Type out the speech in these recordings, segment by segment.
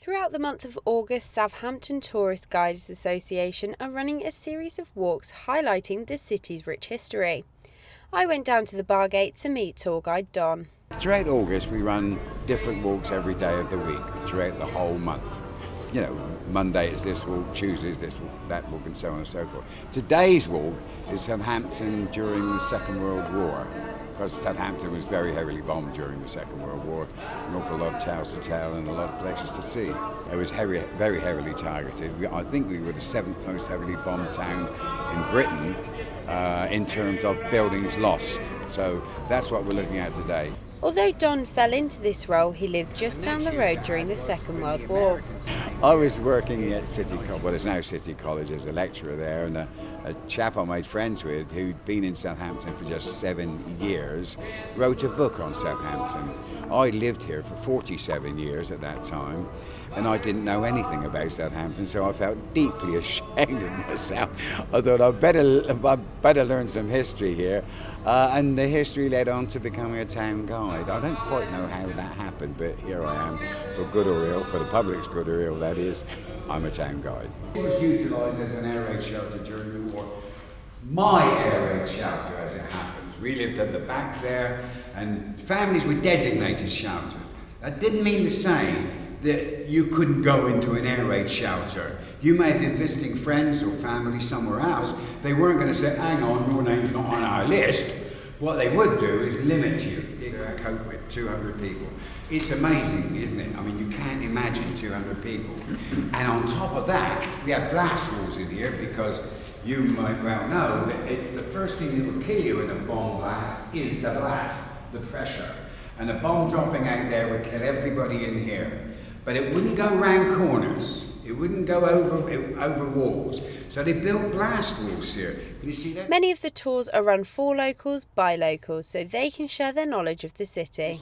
Throughout the month of August, Southampton Tourist Guides Association are running a series of walks highlighting the city's rich history. I went down to the Bargate to meet tour guide Don. Throughout August we run different walks every day of the week throughout the whole month. You know, Monday is this walk, Tuesday is this walk, that walk, and so on and so forth. Today's walk is Southampton during the Second World War, because Southampton was very heavily bombed during the Second World War. An awful lot of tales to tell and a lot of places to see. It was very heavily targeted. I think we were the 7th most heavily bombed town in Britain in terms of buildings lost. So that's what we're looking at today. Although Don fell into this role, he lived just down the road during the Second World War. I was working at City College, well, there's now City College, as a lecturer there, and a chap I made friends with who'd been in Southampton for just 7 years wrote a book on Southampton. I lived here for 47 years at that time, and I didn't know anything about Southampton, so I felt deeply ashamed of myself. I thought I'd better learn some history here, and the history led on to becoming a town guide. I don't quite know how that happened, but here I am, for good or ill, for the public's good or ill, that is, I'm a town guide. It was utilised as an air raid shelter during the war. My air raid shelter, as it happens. We lived at the back there, and families were designated shelters. That didn't mean to say that you couldn't go into an air raid shelter. You may have been visiting friends or family somewhere else. They weren't going to say, hang on, your name's not on our list. What they would do is limit you. You can cope with 200 people. It's amazing, isn't it? I mean, you can't imagine 200 people. And on top of that, we have blast walls in here because you might well know that it's the first thing that will kill you in a bomb blast is the blast, the pressure. And a bomb dropping out there would kill everybody in here. But it wouldn't go round corners. It wouldn't go over walls. So they built blast walls here. You see that? Many of the tours are run for locals, by locals, so they can share their knowledge of the city.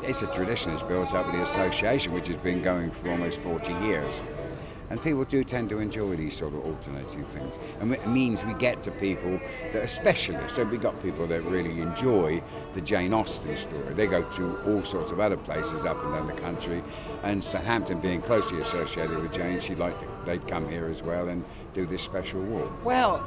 It's a tradition that's built up with the association, which has been going for almost 40 years. And people do tend to enjoy these sort of alternating things. And it means we get to people that are specialists. So we've got people that really enjoy the Jane Austen story. They go to all sorts of other places up and down the country. And Southampton being closely associated with Jane, they'd come here as well and do this special walk. Well,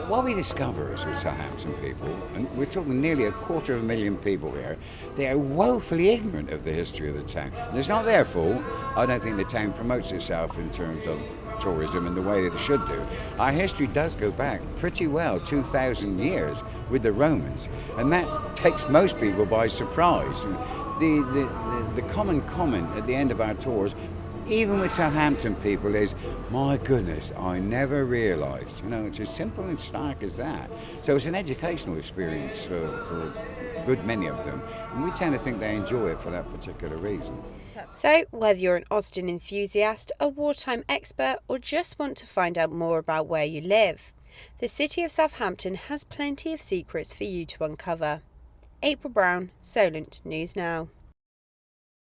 what we discover is with Southampton people, and we're talking nearly 250,000 people here, they are woefully ignorant of the history of the town. And it's not their fault. I don't think the town promotes itself in terms of tourism in the way that it should do. Our history does go back pretty well, 2,000 years with the Romans, and that takes most people by surprise. The common comment at the end of our tours, even with Southampton people, is, my goodness, I never realised. You know, it's as simple and stark as that. So it's an educational experience for a good many of them, and we tend to think they enjoy it for that particular reason. So, whether you're an Austen enthusiast, a wartime expert, or just want to find out more about where you live, the city of Southampton has plenty of secrets for you to uncover. April Brown, Solent News Now.